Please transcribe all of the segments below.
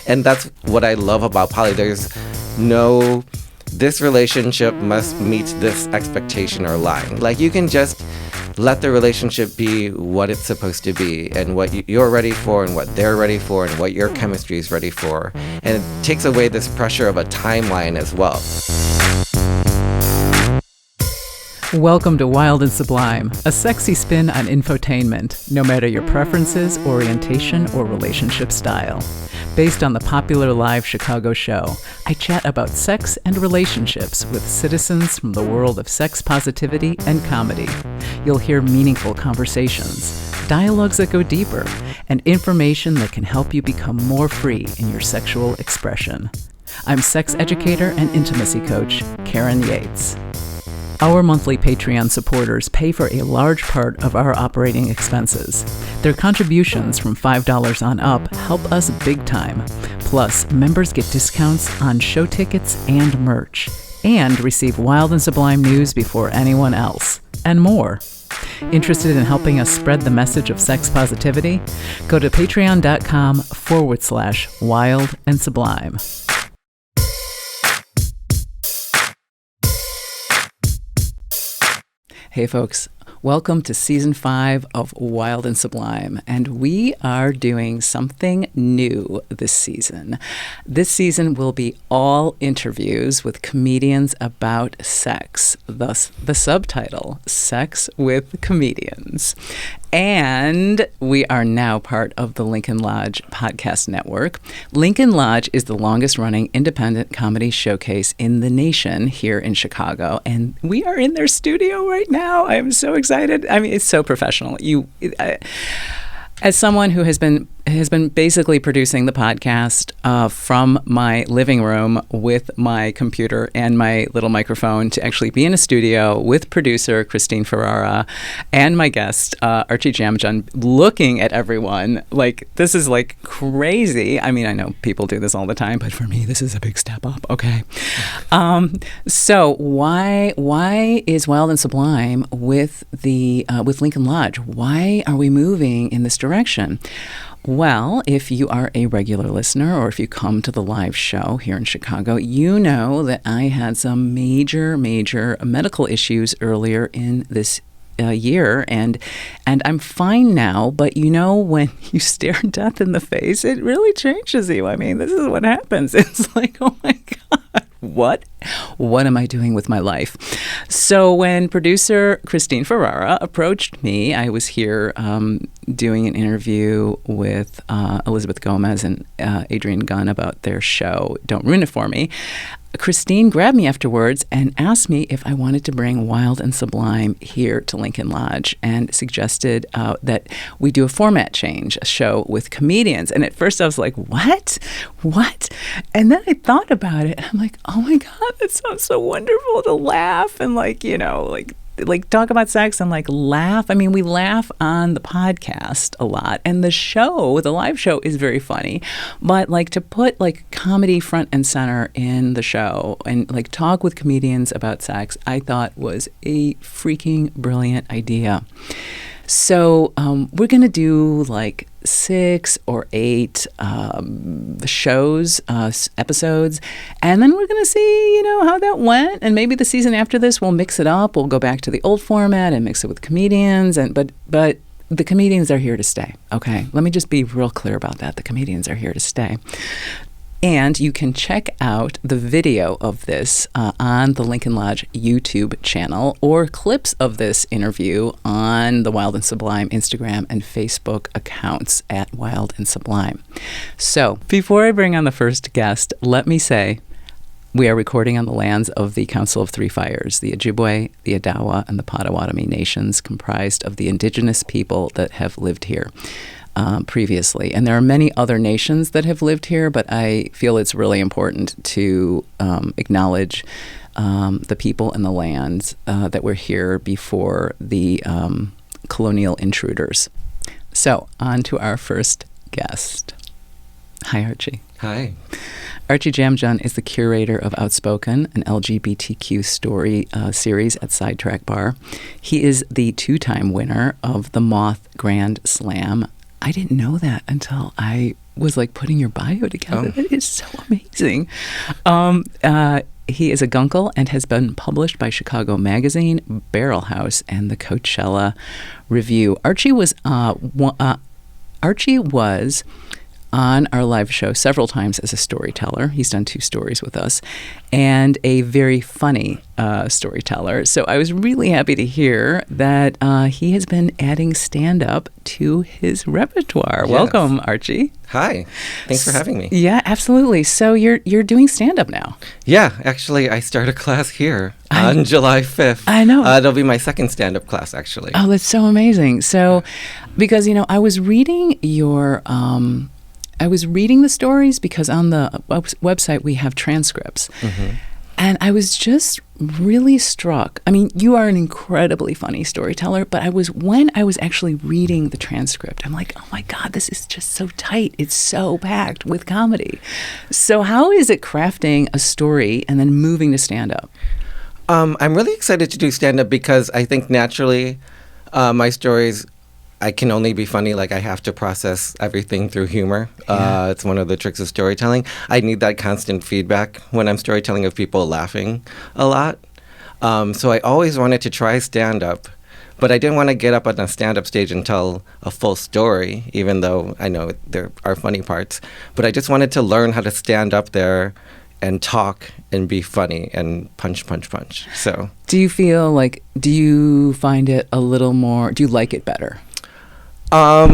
And that's what I love about poly. There's no, this relationship must meet this expectation or line. Like, you can just let the relationship be what it's supposed to be, and what you're ready for, and what they're ready for, and what your chemistry is ready for. And it takes away this pressure of a timeline as well. Welcome to Wild and Sublime, a sexy spin on infotainment, no matter your preferences, orientation, or relationship style. Based on the popular live Chicago show, I chat about sex and relationships with citizens from the world of sex positivity and comedy. You'll hear meaningful conversations, dialogues that go deeper, and information that can help you become more free in your sexual expression. I'm sex educator and intimacy coach, Karen Yates. Our monthly Patreon supporters pay for a large part of our operating expenses. Their contributions from $5 on up help us big time. Plus, members get discounts on show tickets and merch, and receive Wild and Sublime news before anyone else, and more. Interested in helping us spread the message of sex positivity? Go to patreon.com/wild and sublime. Hey folks, welcome to Season 5 of Wild and Sublime, and we are doing something new this season. This season will be all interviews with comedians about sex, thus the subtitle, Sex with Comedians. And we are now part of the Lincoln Lodge podcast network. Lincoln Lodge is the longest-running independent comedy showcase in the nation here in Chicago, and we are in their studio right now. I am so excited. I mean, it's so professional. As someone who has been basically producing the podcast from my living room with my computer and my little microphone, to actually be in a studio with producer Christine Ferrara and my guest Archy Jamjun, looking at everyone, like, this is like crazy. I mean, I know people do this all the time, but for me, this is a big step up. Okay, so why is Wild and Sublime with Lincoln Lodge? Why are we moving in this direction? Well, if you are a regular listener, or if you come to the live show here in Chicago, you know that I had some major medical issues earlier in this year, and I'm fine now. But you know, when you stare death in the face, it really changes you. I mean, this is what happens. It's like, oh my God, what am I doing with my life? So when producer Christine Ferrara approached me, I was here doing an interview with Elizabeth Gomez and Adrian Gunn about their show, Don't Ruin It For Me. Christine grabbed me afterwards and asked me if I wanted to bring Wild and Sublime here to Lincoln Lodge, and suggested that we do a format change, a show with comedians. And at first I was like, what? And then I thought about it, and I'm like, oh my God, that sounds so wonderful to laugh and like talk about sex and like laugh. I mean, we laugh on the podcast a lot, and the live show is very funny, but like to put like comedy front and center in the show and like talk with comedians about sex, I thought was a freaking brilliant idea. So we're going to do like 6 or 8 episodes, and then we're going to see, how that went. And maybe the season after this, we'll mix it up. We'll go back to the old format and mix it with comedians. But the comedians are here to stay. Okay, let me just be real clear about that. The comedians are here to stay. And you can check out the video of this on the Lincoln Lodge YouTube channel, or clips of this interview on the Wild and Sublime Instagram and Facebook accounts at Wild and Sublime. So before I bring on the first guest, let me say we are recording on the lands of the Council of Three Fires, the Ojibwe, the Odawa, and the Potawatomi nations, comprised of the indigenous people that have lived here previously. And there are many other nations that have lived here, but I feel it's really important to acknowledge the people and the lands that were here before the colonial intruders. So, on to our first guest. Hi, Archy. Hi. Archy Jamjun is the curator of Outspoken, an LGBTQ story series at Sidetrack Bar. He is the 2-time winner of the Moth Grand Slam I didn't know that until I was like putting your bio together. That is so amazing. He is a gunkle and has been published by Chicago Magazine, Barrel House, and the Coachella Review. Archy was on our live show several times as a storyteller. He's done 2 stories with us, and a very funny storyteller. So I was really happy to hear that he has been adding stand-up to his repertoire. Yes. Welcome, Archy. Hi. Thanks for having me. Yeah, absolutely. So you're doing stand-up now. Yeah, actually, I start a class here on July 5th. I know. It'll be my second stand-up class, actually. Oh, that's so amazing. So, because, I was reading your... I was reading the stories because on the website we have transcripts. Mm-hmm. And I was just really struck. I mean, you are an incredibly funny storyteller, but when I was actually reading the transcript, I'm like, oh my God, this is just so tight. It's so packed with comedy. So how is it crafting a story and then moving to stand-up? I'm really excited to do stand-up because I think naturally my stories, I can only be funny. Like, I have to process everything through humor. Yeah. It's one of the tricks of storytelling. I need that constant feedback when I'm storytelling of people laughing a lot. So I always wanted to try stand-up, but I didn't want to get up on a stand-up stage and tell a full story, even though I know there are funny parts. But I just wanted to learn how to stand up there and talk and be funny and punch. So do you find it a little more, do you like it better? I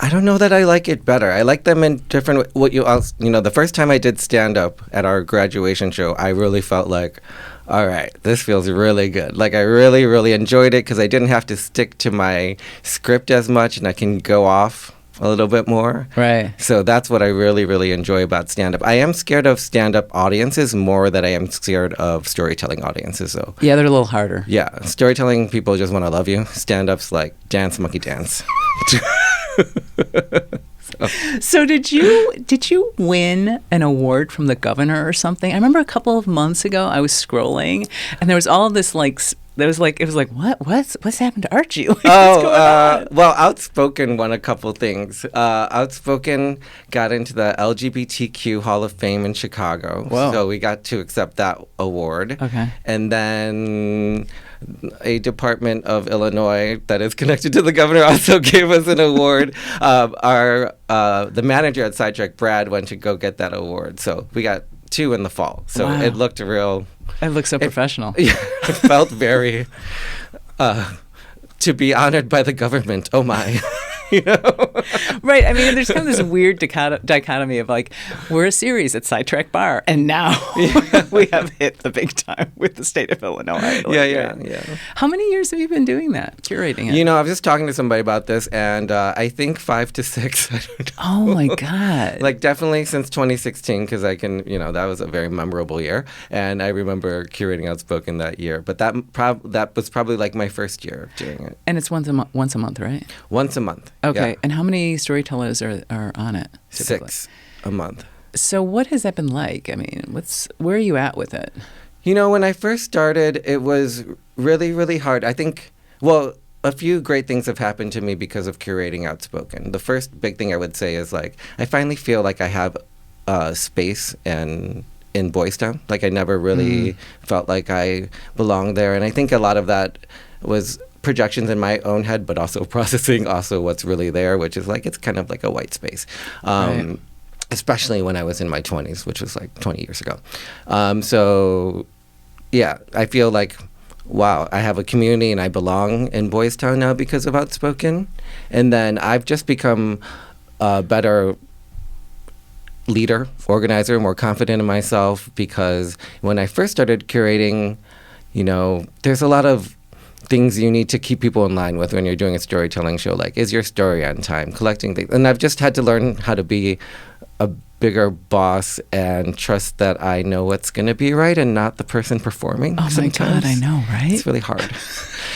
don't know that I like it better. I like them in different. The first time I did stand up at our graduation show, I really felt like, all right, this feels really good. Like, I really, really enjoyed it because I didn't have to stick to my script as much, and I can go off a little bit more. Right. So that's what I really, really enjoy about stand-up. I am scared of stand-up audiences more than I am scared of storytelling audiences, though. Yeah, they're a little harder. Yeah, storytelling people just want to love you. Stand-up's like dance, monkey dance. So did you win an award from the governor or something? I remember a couple of months ago I was scrolling and there was all of this it was like what's happened to Archy? What's going on? Well, Outspoken won a couple things. Outspoken got into the LGBTQ Hall of Fame in Chicago. Whoa. So we got to accept that award. Okay. And then a department of Illinois that is connected to the governor also gave us an award. The manager at Sidetrack, Brad, went to go get that award. So we got 2 in the fall. So Wow. it looked real. It looks so professional. Yeah, it felt very to be honored by the government. Oh my. Right. I mean, there's kind of this weird dichotomy of like, we're a series at Sidetrack Bar, and now we have hit the big time with the state of Illinois. Yeah. How many years have you been doing that, curating it? I was just talking to somebody about this, and I think 5 to 6. I don't know. Oh my God. Like, definitely since 2016, because I can, that was a very memorable year, and I remember curating Outspoken that year. But that was probably like my first year of doing it. And it's once a month, right? Once a month. Okay. Yeah. And how many storytellers are on it? Typically? 6 a month. So what has that been like? I mean, where are you at with it? When I first started, it was really, really hard. I think, a few great things have happened to me because of curating Outspoken. The first big thing I would say is, like, I finally feel like I have space in Boys Town. Like, I never really felt like I belonged there. And I think a lot of that was projections in my own head, but also processing also what's really there, which is like, it's kind of like a white space. Right. Especially when I was in my 20s, which was like 20 years ago. So, yeah, I feel like, wow, I have a community and I belong in Boys Town now because of Outspoken. And then I've just become a better leader, organizer, more confident in myself, because when I first started curating, there's a lot of things you need to keep people in line with when you're doing a storytelling show. Like, is your story on time? Collecting things. And I've just had to learn how to be a bigger boss and trust that I know what's going to be right and not the person performing. Oh my God, I know, right? It's really hard.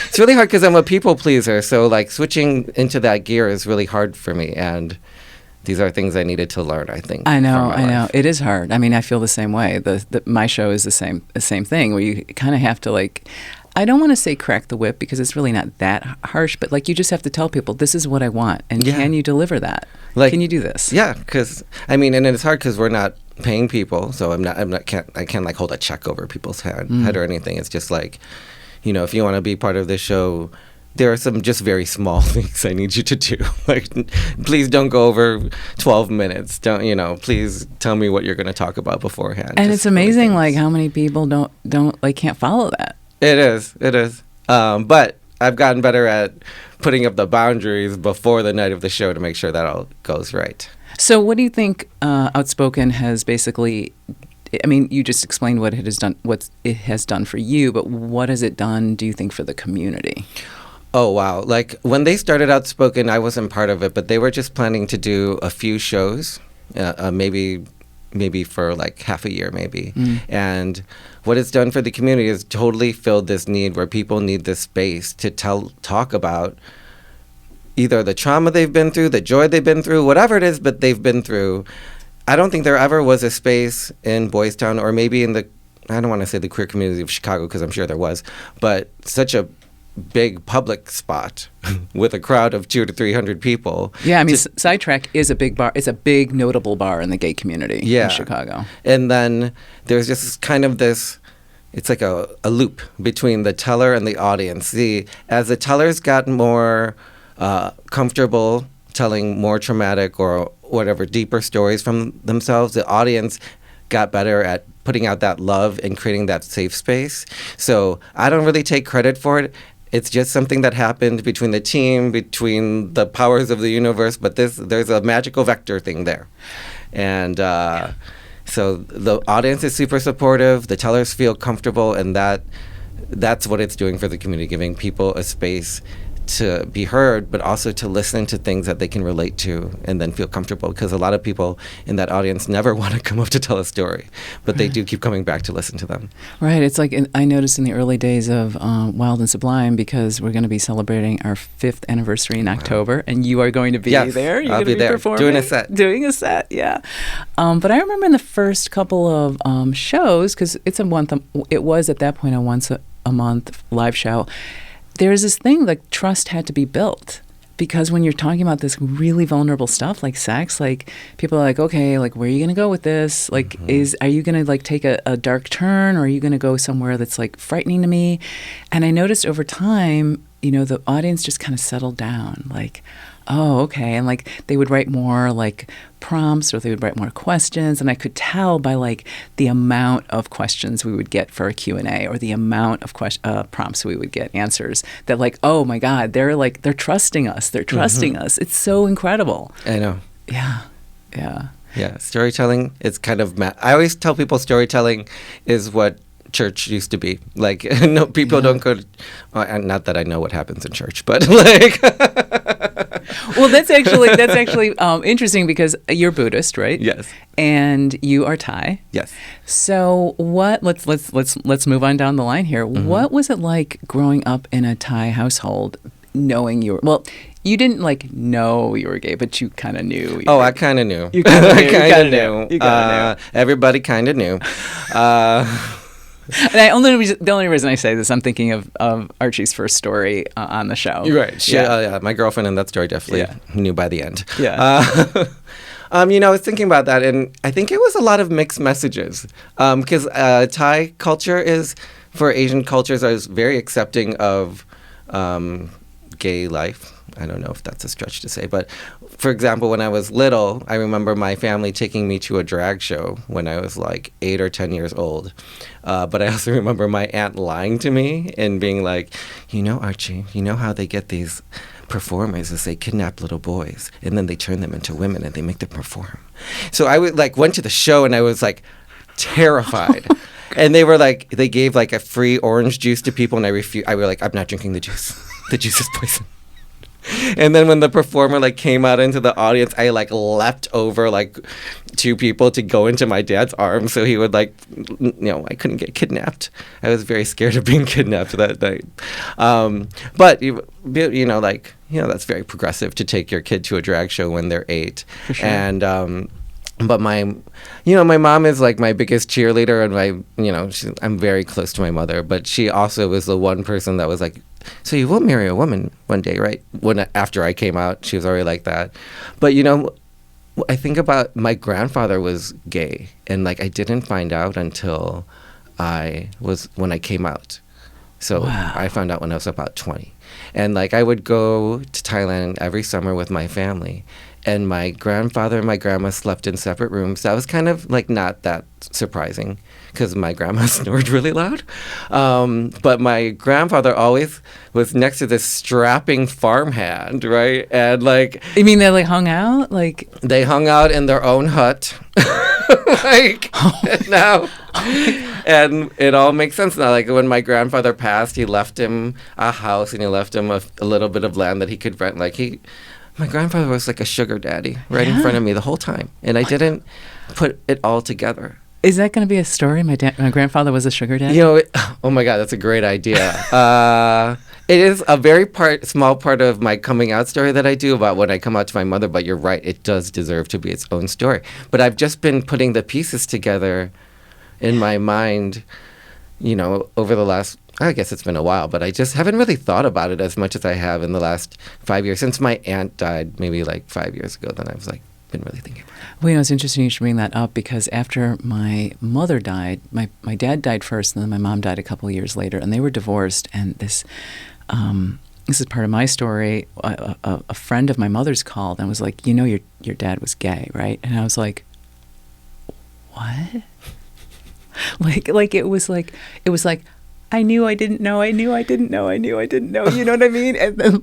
It's really hard because I'm a people pleaser. So, like, switching into that gear is really hard for me. And these are things I needed to learn, I think. I know. It is hard. I mean, I feel the same way. My show is the same thing, where you kind of have to, like, I don't want to say crack the whip because it's really not that harsh, but like you just have to tell people this is what I want, and can you deliver that? Like, can you do this? Yeah, because I mean, and it's hard because we're not paying people, so I can't like hold a check over people's head or anything. It's just like, if you want to be part of this show, there are some just very small things I need you to do. Like, please don't go over 12 minutes. Please tell me what you're going to talk about beforehand. And it's amazing, like how many people can't follow that. It is. But I've gotten better at putting up the boundaries before the night of the show to make sure that all goes right. So what do you think Outspoken has basically, I mean, you just explained what it has done for you, but what has it done, do you think, for the community? Oh, wow. Like, when they started Outspoken, I wasn't part of it, but they were just planning to do a few shows, maybe for like half a year, maybe. And what it's done for the community is totally filled this need where people need this space to talk about either the trauma they've been through, the joy they've been through, whatever it is, but they've been through. I don't think there ever was a space in Boys Town, or maybe in I don't want to say the queer community of Chicago, because I'm sure there was, but such a big public spot with a crowd of 200 to 300 people. Yeah, I mean, Sidetrack is a big bar. It's a big notable bar in the gay community in Chicago. And then there's just kind of this, it's like a loop between the teller and the audience. As the tellers got more comfortable telling more traumatic or whatever deeper stories from themselves, the audience got better at putting out that love and creating that safe space. So I don't really take credit for it. It's just something that happened between the team, between the powers of the universe, but there's a magical vector thing there. And so the audience is super supportive, the tellers feel comfortable, and that's what it's doing for the community, giving people a space to be heard, but also to listen to things that they can relate to and then feel comfortable, because a lot of people in that audience never want to come up to tell a story, but they do keep coming back to listen to them. Right. It's like I noticed in the early days of Wild and Sublime, because we're going to be celebrating our 5th anniversary in October, and you are going to be there. You're I'll be there performing, doing a set. Yeah. But I remember in the first couple of shows, because it's it was at that point a once a month live show. There's this thing, like, trust had to be built, because when you're talking about this really vulnerable stuff like sex, like, people are like, okay, like, where are you going to go with this? Like, are you going to like take a dark turn, or are you going to go somewhere that's like frightening to me? And I noticed over time, the audience just kind of settled down, like, oh, okay. And like they would write more like prompts, or they would write more questions. And I could tell by like the amount of questions we would get for a Q&A, or the amount of prompts we would get answers, that like, oh my God, they're trusting us. They're trusting us. It's so incredible. I know. Yeah. Storytelling is kind of, I always tell people storytelling is what church used to be. Like, no, people don't go to, not that I know what happens in church, but like. Well, that's actually interesting, because you're Buddhist, right? Yes. And you are Thai. Yes. So let's move on down the line here. What was it like growing up in a Thai household, knowing you didn't like know you were gay, but you kind of knew. I kind of knew. You kind of knew. Everybody kind of knew. And the only reason I say this, I'm thinking of Archie's first story on the show. You're right. My girlfriend in that story definitely knew by the end. Yeah. I was thinking about that, and I think it was a lot of mixed messages, because Thai culture is, for Asian cultures, is very accepting of gay life. I don't know if that's a stretch to say, but for example, when I was little, I remember my family taking me to a drag show when I was like 8 or 10 years old. But I also remember my aunt lying to me and being like, Archie, you know how they get these performers is they kidnap little boys and then they turn them into women and they make them perform. So I went to the show and I was like terrified. And they gave like a free orange juice to people, and I refused. I was like, I'm not drinking the juice. The juice is poison. And then when the performer came out into the audience, I leapt over 2 people to go into my dad's arms so he would I couldn't get kidnapped. I was very scared of being kidnapped that night. But that's very progressive to take your kid to a drag show when they're 8. For sure. And but my mom is like my biggest cheerleader, and I'm very close to my mother, but she also was the one person that was like, so you will marry a woman one day, right? After I came out, she was already like that. But I think about my grandfather was gay, and like I didn't find out until when I came out. So Wow. I found out when I was about 20. And like I would go to Thailand every summer with my family, and my grandfather and my grandma slept in separate rooms. That was kind of like not that surprising because my grandma snored really loud. But my grandfather always was next to this strapping farmhand, right? And like, You mean they like hung out? Like, they hung out in their own hut. Like, now. And it all makes sense now. Like, when my grandfather passed, he left him a house and he left him a little bit of land that he could rent. Like, my grandfather was like a sugar daddy right in front of me the whole time. And I didn't put it all together. is that going to be a story? My grandfather was a sugar daddy? Oh my God, that's a great idea. It is a very small part of my coming out story that I do about when I come out to my mother, but you're right, it does deserve to be its own story. But I've just been putting the pieces together in my mind, over the last, I guess it's been a while, but I just haven't really thought about it as much as I have in the last 5 years. Since my aunt died maybe like 5 years ago, then I was like, been really thinking about it. Well, it's interesting you should bring that up because after my mother died, my dad died first, and then my mom died a couple of years later, and they were divorced. And this is part of my story. A friend of my mother's called and was like, your dad was gay, right? And I was like, what? like it was like I knew I didn't know. You know what I mean? And then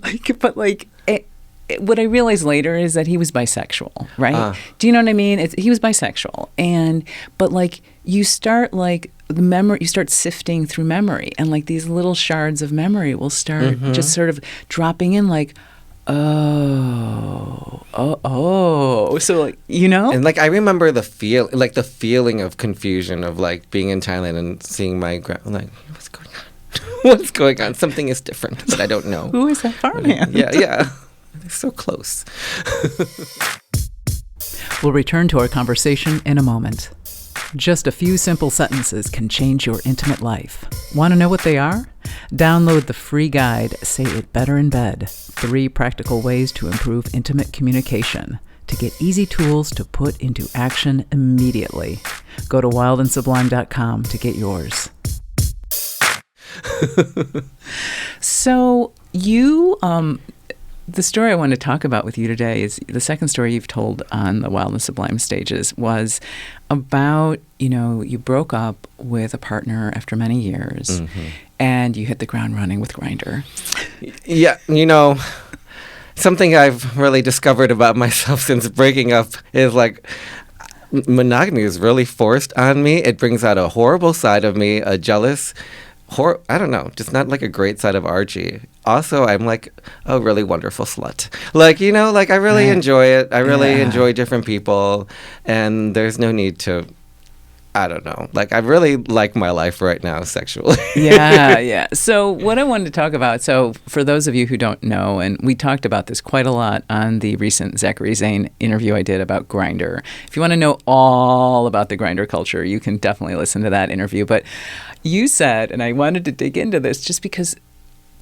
what I realized later is that he was bisexual, right? Do you know what I mean? He was bisexual, but like you start like the memory, you start sifting through memory, and like these little shards of memory will start just sort of dropping in, like, so like And like I remember the feeling of confusion of like being in Thailand and seeing my like, what's going on? What's going on? Something is different, but I don't know. Who is that farmhand? Yeah. They're so close. We'll return to our conversation in a moment. Just a few simple sentences can change your intimate life. Want to know what they are? Download the free guide, Say It Better in Bed, 3 practical ways to improve intimate communication, to get easy tools to put into action immediately. Go to wildandsublime.com to get yours. So the story I want to talk about with you today is the second story you've told on the Wild and Sublime stages was about, you broke up with a partner after many years and you hit the ground running with Grindr. Yeah, something I've really discovered about myself since breaking up is like monogamy is really forced on me. It brings out a horrible side of me, a jealous, I don't know, just not like a great side of Archie. Also, I'm like a really wonderful slut. Like, I really enjoy it. I really enjoy different people. And there's no need to, I don't know. Like, I really like my life right now sexually. Yeah. So what I wanted to talk about, so for those of you who don't know, and we talked about this quite a lot on the recent Zachary Zane interview I did about Grindr. If you want to know all about the Grindr culture, you can definitely listen to that interview. But you said, and I wanted to dig into this just because,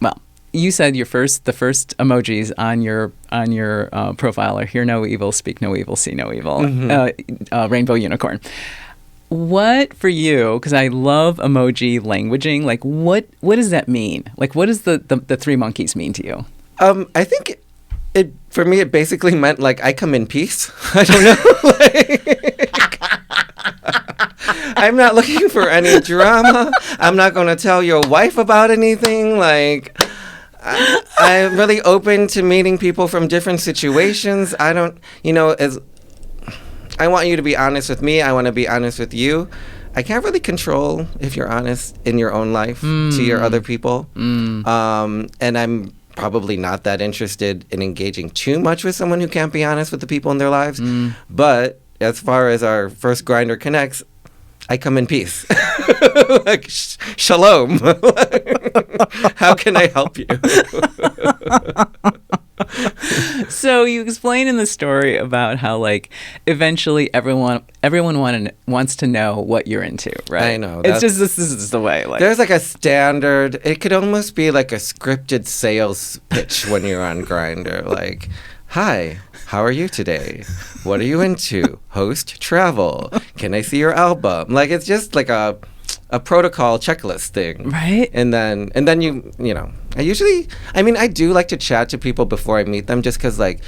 well, you said the first emojis on your profile are hear no evil, speak no evil, see no evil, rainbow unicorn. What for you, because I love emoji languaging, like what does that mean? Like what does the 3 monkeys mean to you? I think for me it basically meant like I come in peace. I don't know. I'm not looking for any drama. I'm not going to tell your wife about anything. Like I'm really open to meeting people from different situations. I don't, I want you to be honest with me. I want to be honest with you. I can't really control if you're honest in your own life to your other people. And I'm probably not that interested in engaging too much with someone who can't be honest with the people in their lives. But as far as our first Grindr connects, I come in peace. Like, shalom. How can I help you? So you explain in the story about how like eventually everyone wants to know what you're into, right? I know. It's just this is the way. Like There's like a standard. It could almost be like a scripted sales pitch when you're on Grindr. Like, hi, how are you today? What are you into? Host, travel. Can I see your album? Like, it's just like a protocol checklist thing. Right. And then you know, I do like to chat to people before I meet them just because, like,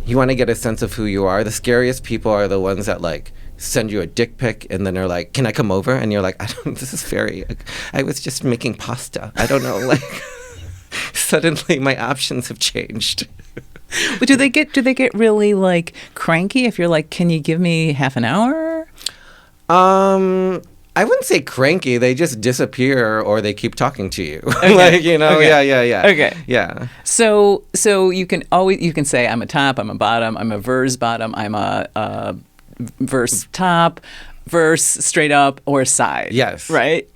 you want to get a sense of who you are. The scariest people are the ones that, like, send you a dick pic and then they're like, can I come over? And you're like, I was just making pasta. I don't know. Like, suddenly my options have changed. But do they get really like cranky if you're like, can you give me half an hour? I wouldn't say cranky. They just disappear or they keep talking to you. Okay. Like, you know, Okay. yeah. Okay. Yeah. So you can say I'm a top, I'm a bottom, I'm a verse bottom, I'm a verse top, verse straight up, or side. Yes. Right?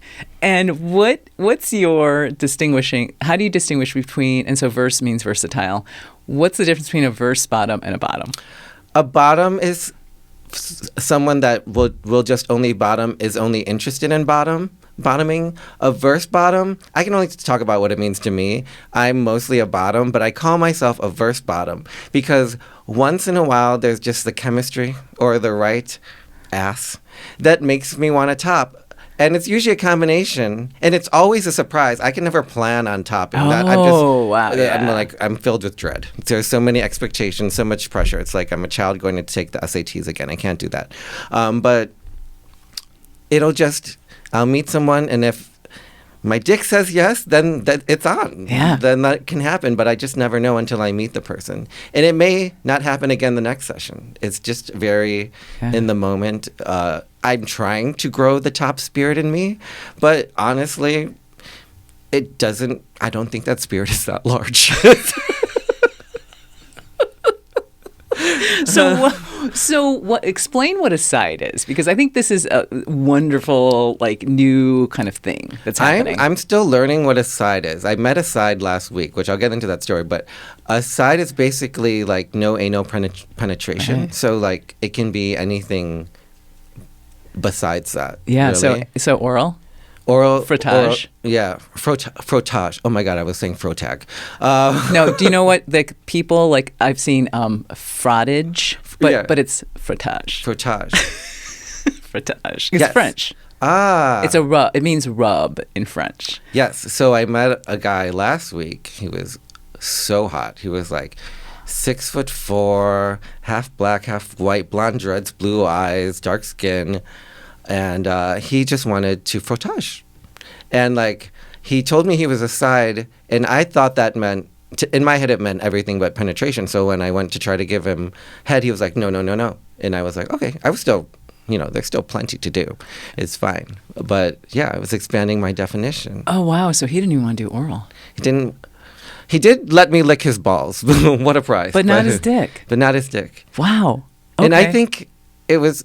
And what's your distinguishing? How do you distinguish between? And so verse means versatile. What's the difference between a verse bottom and a bottom? A bottom is someone that will just only bottom, is only interested in bottoming. A verse bottom, I can only talk about what it means to me. I'm mostly a bottom, but I call myself a verse bottom because once in a while there's just the chemistry or the right ass that makes me want to top. And it's usually a combination, and it's always a surprise. I can never plan on topping that. Wow! Yeah. I'm filled with dread. There's so many expectations, so much pressure. It's like I'm a child going to take the SATs again. I can't do that. But I'll meet someone, and if my dick says yes, then it's on. Yeah. Then that can happen, but I just never know until I meet the person. And it may not happen again the next session. It's just very in the moment. I'm trying to grow the top spirit in me, but honestly, I don't think that spirit is that large. Explain what a side is, because I think this is a wonderful, like, new kind of thing that's happening. I'm still learning what a side is. I met a side last week, which I'll get into that story, but a side is basically like no anal penetration. Okay. So like it can be anything besides that. Yeah, really. so oral? Oral frottage. Frottage. Oh my God, I was saying frotag. No, do you know what the people, like, I've seen frottage, but it's frottage. Frottage. Frottage. It's French. It's a rub. It means rub in French. Yes. So I met a guy last week. He was so hot. He was like 6'4", half black, half white, blonde dreads, blue eyes, dark skin. And he just wanted to frottage. And like, he told me he was a side, and I thought that meant, in my head it meant everything but penetration. So when I went to try to give him head, he was like, no. And I was like, okay, I was still, there's still plenty to do. It's fine. But yeah, I was expanding my definition. Oh, wow. So he didn't even want to do oral. He did let me lick his balls. What a prize. But not his dick. But not his dick. Wow. Okay. And I think it was,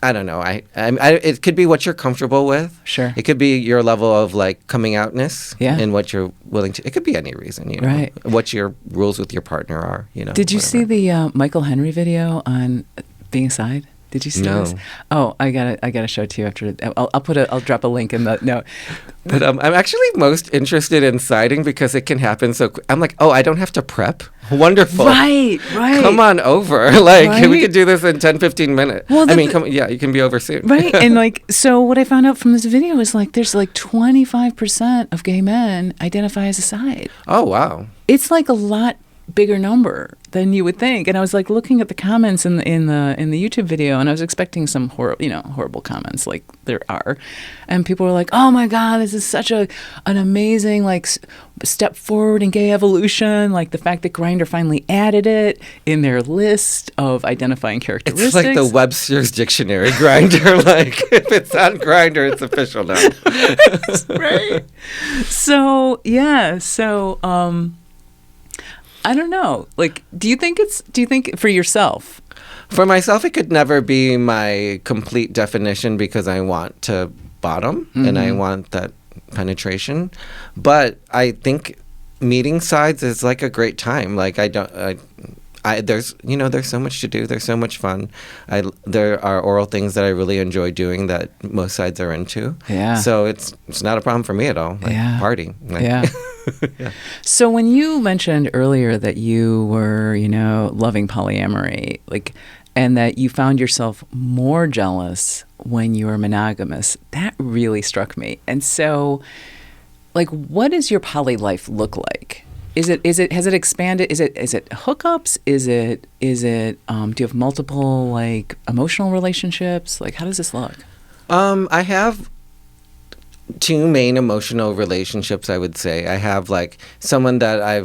I don't know. It could be what you're comfortable with. Sure. It could be your level of like coming outness. Yeah. And what you're willing to. It could be any reason. Right. What your rules with your partner are. Did you see the Michael Henry video on being a side? Did you see this? Oh, I gotta show it to you after. I'll drop a link in the note. But I'm actually most interested in siding because it can happen so quick. I'm like, oh, I don't have to prep. Wonderful. Right. Come on over. Like, we could do this in 10, 15 minutes. Well, you can be over soon. Right. And like, so what I found out from this video is like, there's like 25% of gay men identify as a side. Oh, wow. It's like a lot bigger number than you would think. And I was like looking at the comments in the YouTube video, and I was expecting some horrible comments like there are, and people were like, "Oh my God, this is such an amazing like step forward in gay evolution." Like the fact that Grindr finally added it in their list of identifying characteristics. It's like the Webster's Dictionary Grindr. Like if it's on Grindr, it's official now. Right. So yeah. I don't know. Like, do you think for yourself? For myself, it could never be my complete definition because I want to bottom and I want that penetration. But I think meeting sides is like a great time. Like there's so much to do. There's so much fun. There are oral things that I really enjoy doing that most sides are into. Yeah. So it's not a problem for me at all. Like, Yeah. party. Like, Yeah. yeah. So when you mentioned earlier that you were, loving polyamory, like, and that you found yourself more jealous when you were monogamous, that really struck me. And so, like, what does your poly life look like? Has it expanded? Is it hookups? Is it do you have multiple, like, emotional relationships? Like, how does this look? I have two main emotional relationships, I would say. I have, like, someone that I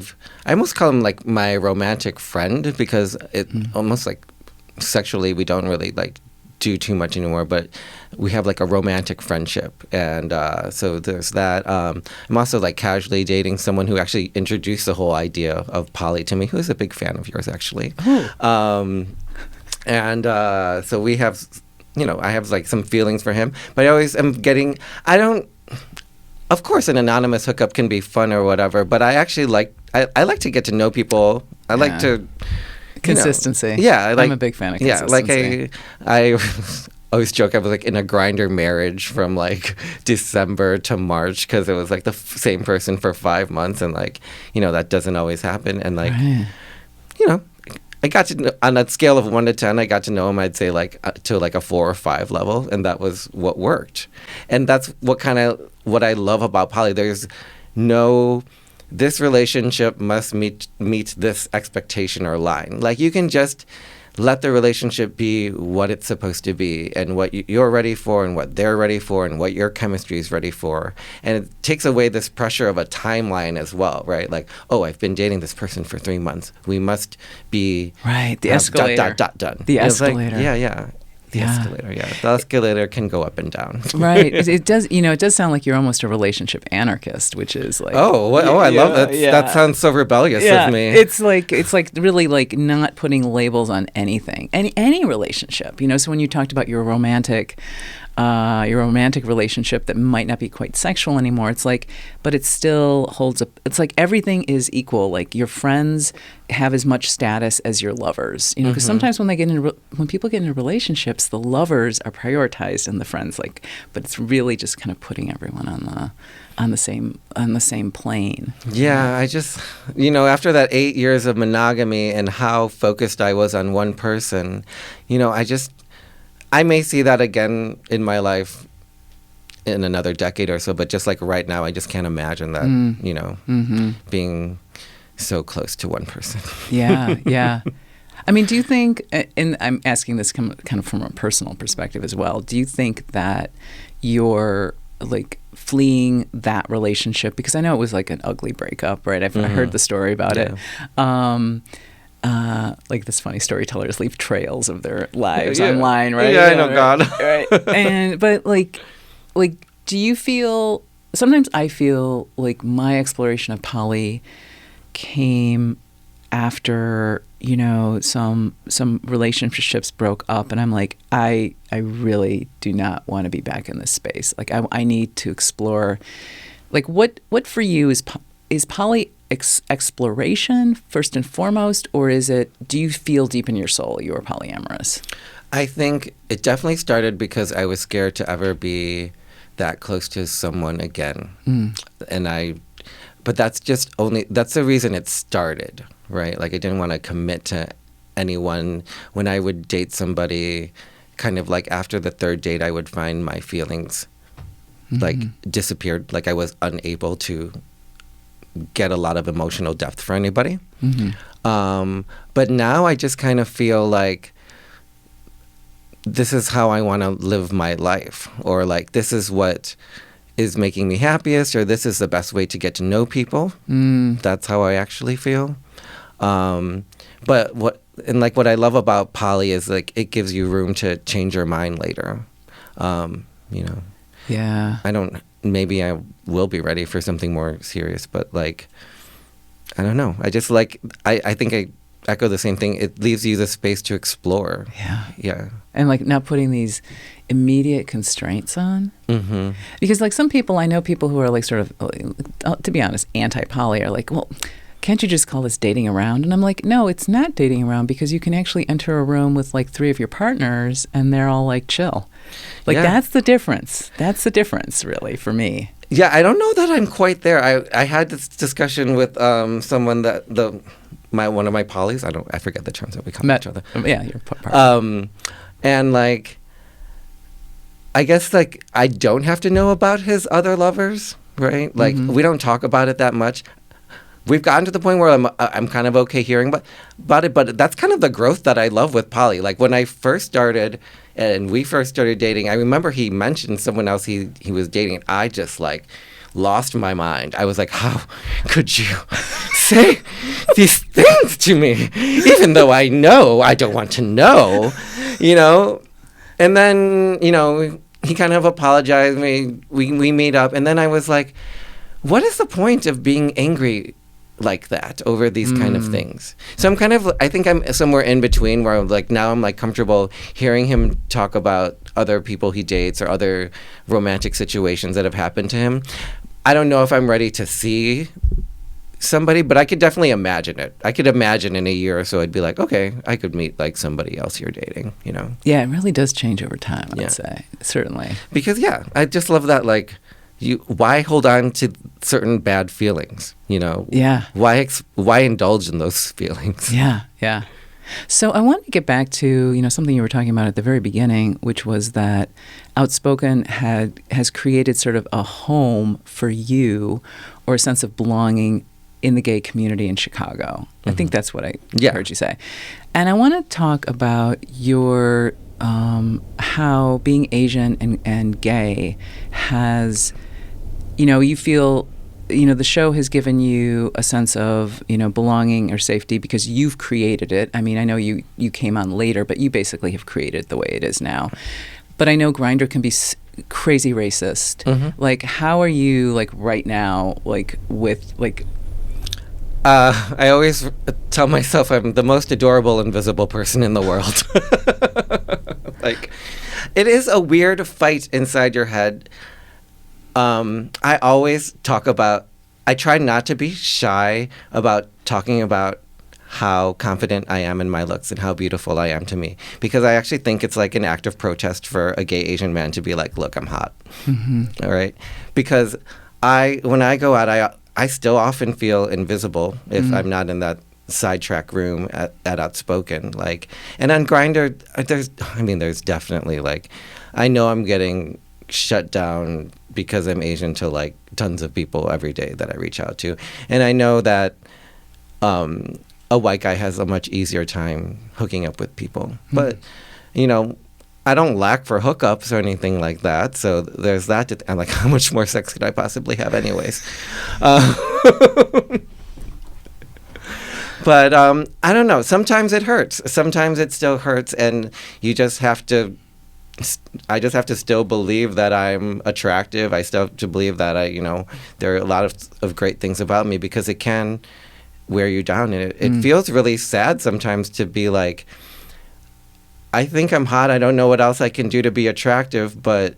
almost call him, like, my romantic friend, because it almost, like, sexually we don't really, like, do too much anymore, but we have, like, a romantic friendship, and so there's that. I'm also, like, casually dating someone who actually introduced the whole idea of poly to me, who is a big fan of yours, actually. And so we have, I have, like, some feelings for him, but I always am getting, of course an anonymous hookup can be fun or whatever, but I actually I like to get to know people. I like to consistency. Yeah, I'm a big fan of consistency. Yeah, like I always joke I was, like, in a Grindr marriage from, like, December to March, because it was, like, the same person for 5 months, and, like, that doesn't always happen, and, like, I got to know, on a scale of 1 to 10, I got to know him, I'd say, like, to, like, a 4 or 5 level, and that was what worked. And that's what I love about poly. There's no, this relationship must meet this expectation or line. Like, you can just let the relationship be what it's supposed to be, and what you're ready for, and what they're ready for, and what your chemistry is ready for. And it takes away this pressure of a timeline as well, right? Like, oh, I've been dating this person for 3 months. We must be right. The escalator. Done. The escalator. Like, yeah. The escalator, yeah. The escalator can go up and down. Right. It does. It does sound like you're almost a relationship anarchist, which is like. I love that. Yeah. That sounds so rebellious of me. It's like really, like, not putting labels on anything, any relationship. So when you talked about your romantic relationship that might not be quite sexual anymore, it's like, but it still holds up. It's like everything is equal. Like, your friends have as much status as your lovers. Because sometimes when people get into relationships, the lovers are prioritized and the friends, like, but it's really just kind of putting everyone on the same plane. Yeah, I just, after that 8 years of monogamy and how focused I was on one person, I may see that again in my life in another decade or so, but just, like, right now, I just can't imagine that, being so close to one person. Yeah. I mean, do you think, and I'm asking this kind of from a personal perspective as well, do you think that you're, like, fleeing that relationship? Because I know it was, like, an ugly breakup, right? I heard the story about it. Like, this funny storytellers leave trails of their lives online, right? Yeah, I know, God. Right. But like, do you feel? Sometimes I feel like my exploration of poly came after some relationships broke up, and I'm like, I really do not want to be back in this space. Like, I need to explore. Like, what for you is poly exploration first and foremost, or do you feel deep in your soul you are polyamorous? I think it definitely started because I was scared to ever be that close to someone again. But that's the reason it started, right? Like, I didn't want to commit to anyone. When I would date somebody, kind of like after the third date, I would find my feelings like disappeared. Like, I was unable to get a lot of emotional depth for anybody. But now I just kind of feel like this is how I want to live my life, or, like, this is what is making me happiest, or this is the best way to get to know people. That's how I actually feel. But what I love about poly is, like, it gives you room to change your mind later. Yeah. Maybe I will be ready for something more serious, but, like, I don't know. I just, like, I think echo the same thing. It leaves you the space to explore. Yeah. Yeah. And like not putting these immediate constraints on. Mm-hmm. Because like some people, I know people who are like sort of, to be honest, anti-poly are like, well, can't you just call this dating around? And I'm like, no, it's not dating around because you can actually enter a room with like 3 of your partners and they're all like chill. Like that's the difference. That's the difference really for me. Yeah, I don't know that I'm quite there. I had this discussion with someone that one of my polys. I forget the terms that we call each other. Yeah, your partner. And like, I guess like I don't have to know about his other lovers, right? Like we don't talk about it that much. We've gotten to the point where I'm kind of okay hearing about it, but that's kind of the growth that I love with poly. Like when I first started and we first started dating, I remember he mentioned someone else he was dating, and I just like lost my mind. I was like, how could you say these things to me, even though I know I don't want to know, you know? And then, you know, he kind of apologized. We meet up, and then I was like, what is the point of being angry like that over these kind of things? So I think I'm somewhere in between where I'm like, now I'm like comfortable hearing him talk about other people he dates or other romantic situations that have happened to him. I don't know if I'm ready to see somebody, but I could definitely imagine it. I could imagine in a year or so I'd be like, okay, I could meet like somebody else you're dating, you know? Yeah, it really does change over time, I'd say. Certainly. Because I just love that, like, why hold on to certain bad feelings, you know? Yeah. Why indulge in those feelings? Yeah. So I wanted to get back to, you know, something you were talking about at the very beginning, which was that Outspoken has created sort of a home for you or a sense of belonging in the gay community in Chicago. I think that's what I heard you say. And I want to talk about your how being Asian and gay has, you know, you feel, you know, the show has given you a sense of, you know, belonging or safety because you've created it. I mean, I know you came on later, but you basically have created the way it is now. But I know Grindr can be crazy racist. Like, how are you, like, right now, like, with, like... I always tell myself I'm the most adorable invisible person in the world. Like, it is a weird fight inside your head. I always I try not to be shy about talking about how confident I am in my looks and how beautiful I am to me. Because I actually think it's like an act of protest for a gay Asian man to be like, look, I'm hot. All right? Because when I go out, I still often feel invisible if I'm not in that sidetrack room at Outspoken. Like, and on Grindr, there's definitely like, I know I'm getting shut down because I'm Asian to like tons of people every day that I reach out to. And I know that a white guy has a much easier time hooking up with people. But, you know, I don't lack for hookups or anything like that. So there's that. I'm like, how much more sex could I possibly have anyways? But I don't know. Sometimes it hurts. Sometimes it still hurts. And you just have to... I just have to still believe that I'm attractive. I still have to believe that there are a lot of great things about me, because it can wear you down. And it feels really sad sometimes to be like, I think I'm hot. I don't know what else I can do to be attractive, but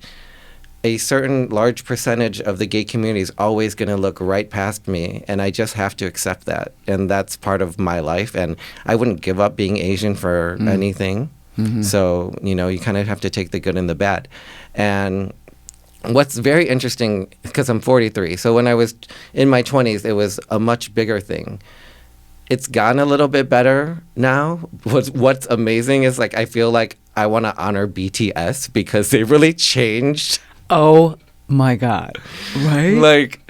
a certain large percentage of the gay community is always going to look right past me, and I just have to accept that. And that's part of my life, and I wouldn't give up being Asian for anything. So, you kind of have to take the good and the bad. And what's very interesting, because I'm 43, so when I was in my 20s, it was a much bigger thing. It's gotten a little bit better now. What's amazing is, like, I feel like I want to honor BTS because they really changed. Oh, my God. Right? Like,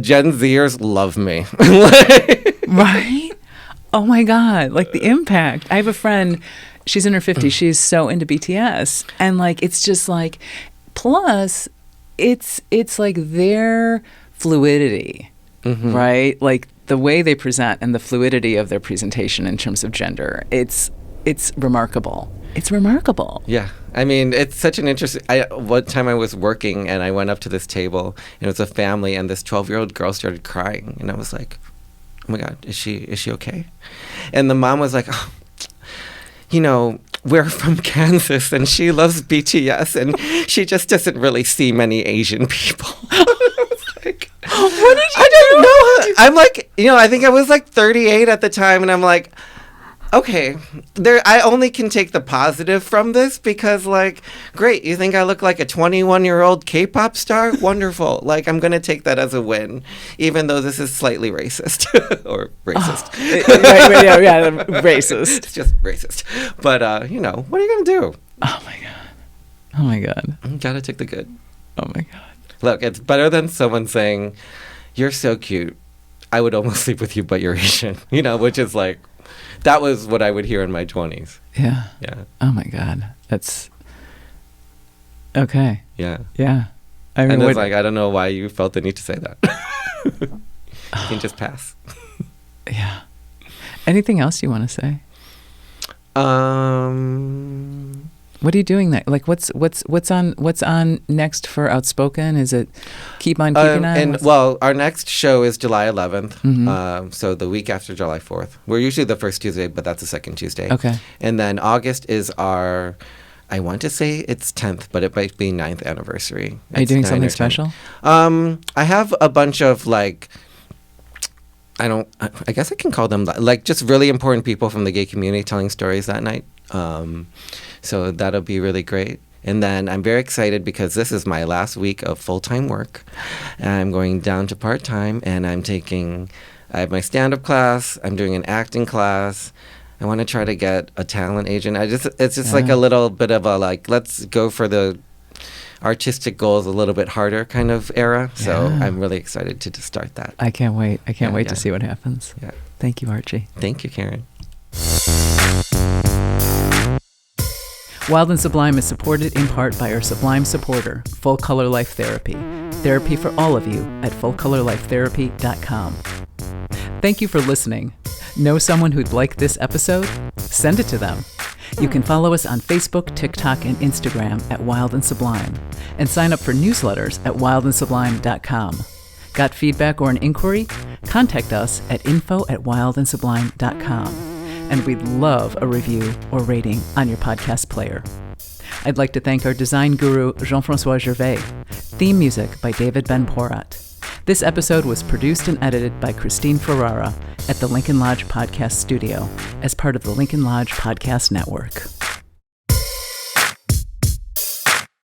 Gen Zers love me. Right? Oh, my God. Like, the impact. I have a friend... She's in her 50s. She's so into BTS. And, like, it's just, like, plus, it's like their fluidity, right? Like, the way they present and the fluidity of their presentation in terms of gender, it's remarkable. It's remarkable. Yeah. I mean, it's such an interesting... One time I was working, and I went up to this table, and it was a family, and this 12-year-old girl started crying. And I was like, oh my God, is she okay? And the mom was like, oh, we're from Kansas and she loves BTS and she just doesn't really see many Asian people. I was like, what did you do? I didn't know. I'm like, I think I was like 38 at the time, and I'm like, okay, I only can take the positive from this because, like, great, you think I look like a 21-year-old K-pop star? Wonderful. Like, I'm going to take that as a win, even though this is slightly racist. Or racist. Yeah, racist. It's just racist. But, what are you going to do? Oh, my God. You got to take the good. Oh, my God. Look, it's better than someone saying, you're so cute. I would almost sleep with you, but you're Asian. Which is like, that was what I would hear in my 20s. Yeah. Yeah. Oh, my God. That's... Okay. Yeah. Yeah. I mean, and it's like, I don't know why you felt the need to say that. You can just pass. Yeah. Anything else you want to say? What are you doing there? Like, what's on next for Outspoken? Is it Keep On Keeping On? And our next show is July 11th. Mm-hmm. So the week after July 4th. We're usually the first Tuesday, but that's the second Tuesday. Okay. And then August is our, I want to say it's 10th, but it might be 9th anniversary. Are you doing something special? I have a bunch of like, I guess I can call them like just really important people from the gay community telling stories that night. So that'll be really great. And then I'm very excited because this is my last week of full-time work. And I'm going down to part-time, and I have my stand-up class. I'm doing an acting class. I want to try to get a talent agent. It's just like a little bit of a like, let's go for the artistic goals a little bit harder kind of era. So I'm really excited to start that. I can't wait. I can't wait to see what happens. Yeah. Thank you, Archie. Thank you, Karen. Wild and Sublime is supported in part by our Sublime supporter, Full Color Life Therapy. Therapy for all of you at fullcolorlifetherapy.com. Thank you for listening. Know someone who'd like this episode? Send it to them. You can follow us on Facebook, TikTok, and Instagram at Wild and Sublime, and sign up for newsletters at wildandsublime.com. Got feedback or an inquiry? Contact us at info@wildandsublime.com. And we'd love a review or rating on your podcast player. I'd like to thank our design guru, Jean-François Gervais. Theme music by David Ben-Porat. This episode was produced and edited by Christine Ferrara at the Lincoln Lodge Podcast Studio as part of the Lincoln Lodge Podcast Network.